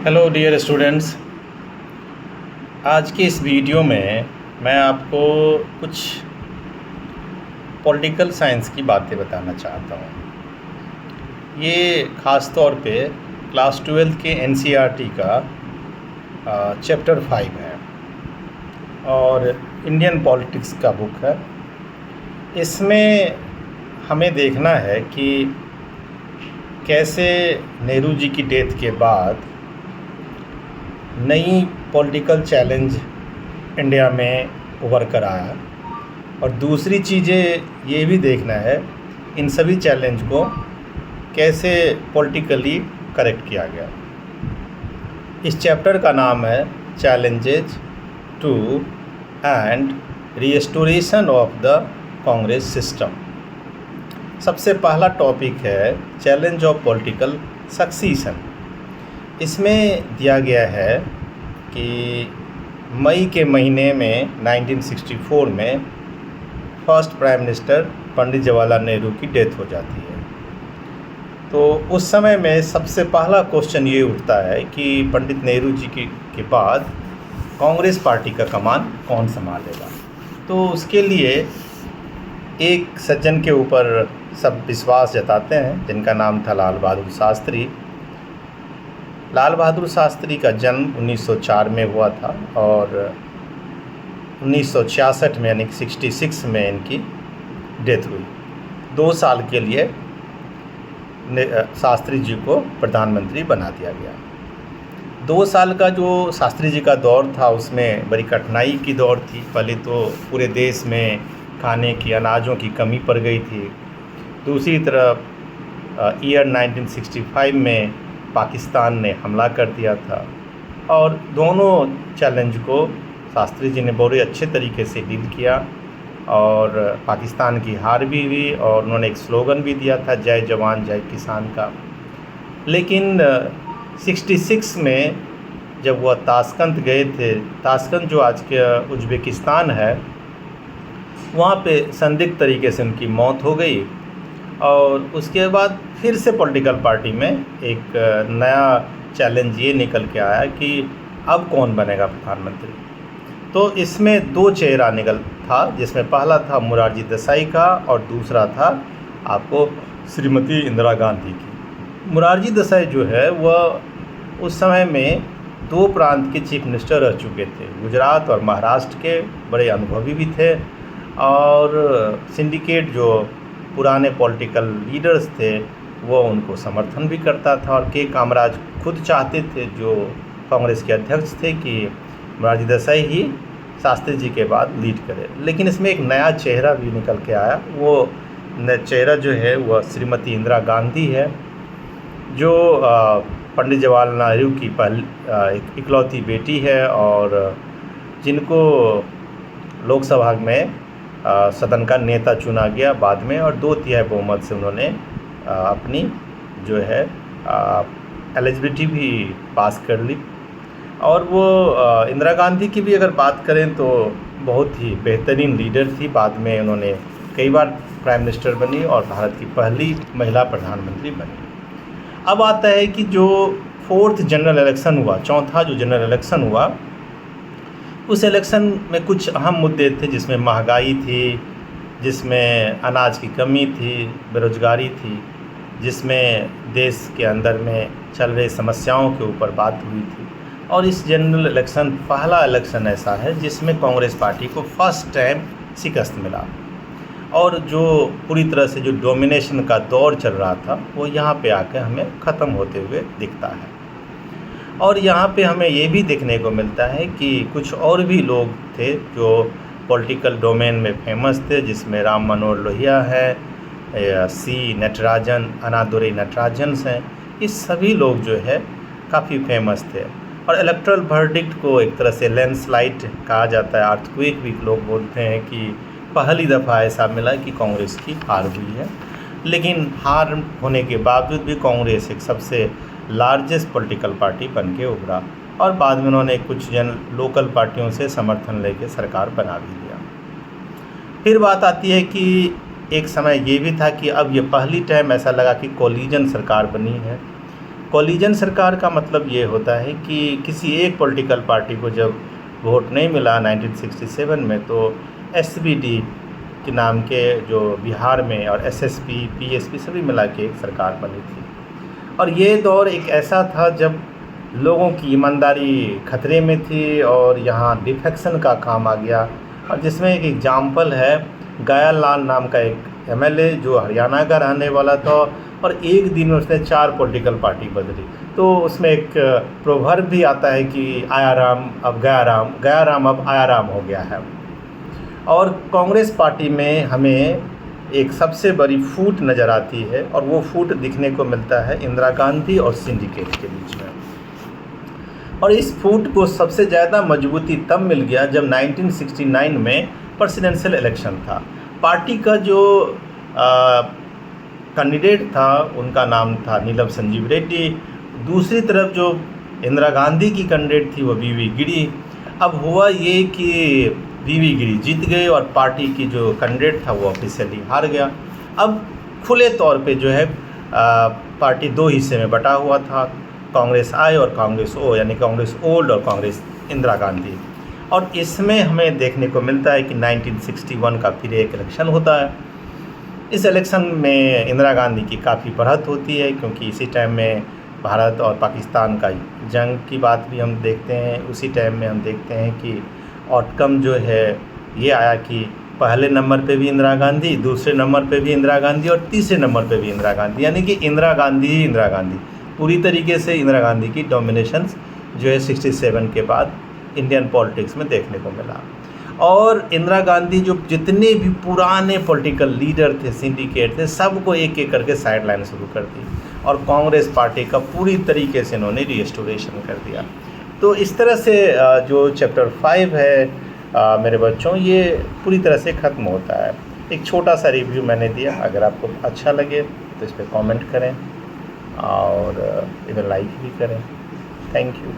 Hello dear students. आज के इस वीडियो में मैं आपको कुछ पॉलिटिकल साइंस की बातें बताना चाहता हूँ। ये ख़ास तौर पे क्लास 12 के एनसीईआरटी का चैप्टर 5 है और इंडियन पॉलिटिक्स का बुक है। इसमें हमें देखना है कि कैसे नेहरू जी की डेथ के बाद नई पॉलिटिकल चैलेंज इंडिया में उभर कर आया और दूसरी चीज़ें ये भी देखना है इन सभी चैलेंज को कैसे पॉलिटिकली करेक्ट किया गया। इस चैप्टर का नाम है challenges to and restoration of the Congress system. सबसे पहला टॉपिक है चैलेंज ऑफ पॉलिटिकल सक्सीशन। इसमें दिया गया है कि मई के महीने में 1964 में first prime minister Pandit Jawaharlal Nehru की डेथ हो जाती है। तो उस समय में सबसे पहला क्वेश्चन ये उठता है कि पंडित नेहरू जी के बाद कांग्रेस पार्टी का कमान कौन संभालेगा। तो उसके लिए एक सज्जन के ऊपर सब विश्वास जताते हैं जिनका नाम था लाल बहादुर शास्त्री। लाल बहादुर शास्त्री का जन्म 1904 में हुआ था और 1966 में यानी 66 में इनकी डेथ हुई। 2 साल के लिए शास्त्री जी को प्रधानमंत्री बना दिया गया। 2 साल का जो शास्त्री जी का दौर था उसमें बड़ी कठिनाई की दौर थी। पहले तो पूरे देश में खाने की अनाजों की कमी पड़ गई थी। दूसरी तरफ ईयर 1965 में पाकिस्तान ने हमला कर दिया था और दोनों चैलेंज को शास्त्री जी ने बहुत अच्छे तरीके से डील किया और पाकिस्तान की हार भी हुई और उन्होंने एक स्लोगन भी दिया था जय जवान जय किसान का। लेकिन 66 में जब वह ताशकंद गए थे, ताशकंद जो आज के उज़्बेकिस्तान है, वहाँ पे संदिग्ध तरीके से उनकी मौत हो गई और उसके बाद फिर से पॉलिटिकल पार्टी में एक नया चैलेंज ये निकल के आया कि अब कौन बनेगा प्रधानमंत्री। तो इसमें 2 चेहरा निकल था, जिसमें पहला था मोरारजी देसाई का और दूसरा था आपको श्रीमती इंदिरा गांधी की। मोरारजी देसाई जो है वह उस समय में 2 प्रांत के चीफ मिनिस्टर रह चुके थे, गुजरात और महाराष्ट्र के, बड़े अनुभवी भी थे और सिंडिकेट जो पुराने पॉलिटिकल लीडर्स थे वो उनको समर्थन भी करता था और के कामराज खुद चाहते थे, जो कांग्रेस के अध्यक्ष थे, कि मोरारजी देसाई ही शास्त्री जी के बाद लीड करे। लेकिन इसमें एक नया चेहरा भी निकल के आया। वो चेहरा जो है वह श्रीमती इंदिरा गांधी है, जो पंडित जवाहरलाल नेहरू की एक इकलौती बेटी है और जिनको लोकसभा में सदन का नेता चुना गया बाद में और 2/3 बहुमत से उन्होंने अपनी जो है एलिजिबिलिटी भी पास कर ली। और वो इंदिरा गांधी की भी अगर बात करें तो बहुत ही बेहतरीन लीडर थी। बाद में उन्होंने कई बार प्राइम मिनिस्टर बनी और भारत की पहली महिला प्रधानमंत्री बनी। अब आता है कि जो 4th जनरल इलेक्शन हुआ, चौथा जो जनरल इलेक्शन हुआ, उस इलेक्शन में कुछ अहम मुद्दे थे, जिसमें महंगाई थी, जिसमें अनाज की कमी थी, बेरोजगारी थी, जिसमें देश के अंदर में चल रही समस्याओं के ऊपर बात हुई थी। और इस जनरल इलेक्शन पहला इलेक्शन ऐसा है जिसमें कांग्रेस पार्टी को फर्स्ट टाइम शिकस्त मिला और जो पूरी तरह से जो डोमिनेशन का दौर चल रहा था वो यहाँ पे आकर हमें ख़त्म होते हुए दिखता है। और यहाँ पे हमें ये भी देखने को मिलता है कि कुछ और भी लोग थे जो पॉलिटिकल डोमेन में फेमस थे, जिसमें राम मनोहर लोहिया है, सी नटराजन, अनादुरई नटराजन हैं। ये सभी लोग जो है काफ़ी फेमस थे और इलेक्टोरल वर्डिक्ट को एक तरह से लैंडस्लाइड कहा जाता है, अर्थक्वेक भी लोग बोलते हैं कि पहली दफ़ा ऐसा मिला कि कांग्रेस की हार हुई है। लेकिन हार होने के बावजूद भी कांग्रेस एक सबसे लार्जेस्ट पॉलिटिकल पार्टी बन के उभरा और बाद में उन्होंने कुछ लोकल पार्टियों से समर्थन लेके सरकार बना भी लिया। फिर बात आती है कि एक समय ये भी था कि अब ये पहली टाइम ऐसा लगा कि कोलिजन सरकार बनी है। कोलिजन सरकार का मतलब ये होता है कि किसी एक पॉलिटिकल पार्टी को जब वोट नहीं मिला 1967 में, तो एसपीडी के नाम के जो बिहार में, और एसएसपी, पीएसपी सभी मिला के एक सरकार बनी थी। और ये दौर एक ऐसा था जब लोगों की ईमानदारी खतरे में थी और यहाँ डिफेक्शन का काम आ गया। और जिसमें एक एग्जाम्पल है, गया लाल नाम का एक एमएलए जो हरियाणा का रहने वाला था, और एक दिन में उसने 4 पॉलिटिकल पार्टी बदली। तो उसमें एक प्रोवर्ब भी आता है कि आया राम अब गया राम, गया राम अब आया राम हो गया है। और कांग्रेस पार्टी में हमें एक सबसे बड़ी फूट नज़र आती है, और वो फूट दिखने को मिलता है इंदिरा गांधी और सिंडिकेट के बीच में। और इस फूट को सबसे ज़्यादा मजबूती तब मिल गया जब 1969 में प्रेसिडेंशियल इलेक्शन था। पार्टी का जो कैंडिडेट था उनका नाम था नीलम संजीव रेड्डी। दूसरी तरफ जो इंदिरा गांधी की कैंडिडेट थी वो वीवी गिरी। अब हुआ ये कि वीवी गिरी जीत गए और पार्टी की जो कैंडिडेट था वो ऑफिशियली हार गया। अब खुले तौर पे जो है पार्टी 2 हिस्से में बटा हुआ था, कांग्रेस आई और कांग्रेस ओ, यानी कांग्रेस ओल्ड और कांग्रेस इंदिरा गांधी। और इसमें हमें देखने को मिलता है कि 1961 का फिर एक इलेक्शन होता है। इस इलेक्शन में इंदिरा गांधी की काफ़ी बढ़त होती है, क्योंकि इसी टाइम में भारत और पाकिस्तान का जंग की बात भी हम देखते हैं। उसी टाइम में हम देखते हैं कि आउटकम जो है ये आया कि पहले नंबर पे भी इंदिरा गांधी, दूसरे नंबर पे भी इंदिरा गांधी और तीसरे नंबर पे भी इंदिरा गांधी, यानी कि इंदिरा गांधी ही इंदिरा गांधी। पूरी तरीके से इंदिरा गांधी की डोमिनेशंस जो है 67 के बाद इंडियन पॉलिटिक्स में देखने को मिला। और इंदिरा गांधी जो जितने भी पुराने पॉलिटिकल लीडर थे, सिंडिकेट थे, सबको एक एक करके साइड लाइन शुरू कर दी, और कांग्रेस पार्टी का पूरी तरीके से इन्होंने रिस्टोरेशन कर दिया। तो इस तरह से जो चैप्टर 5 है मेरे बच्चों, ये पूरी तरह से ख़त्म होता है। एक छोटा सा रिव्यू मैंने दिया। अगर आपको अच्छा लगे तो इस पर कमेंट करें और इधर लाइक भी करें। Thank you.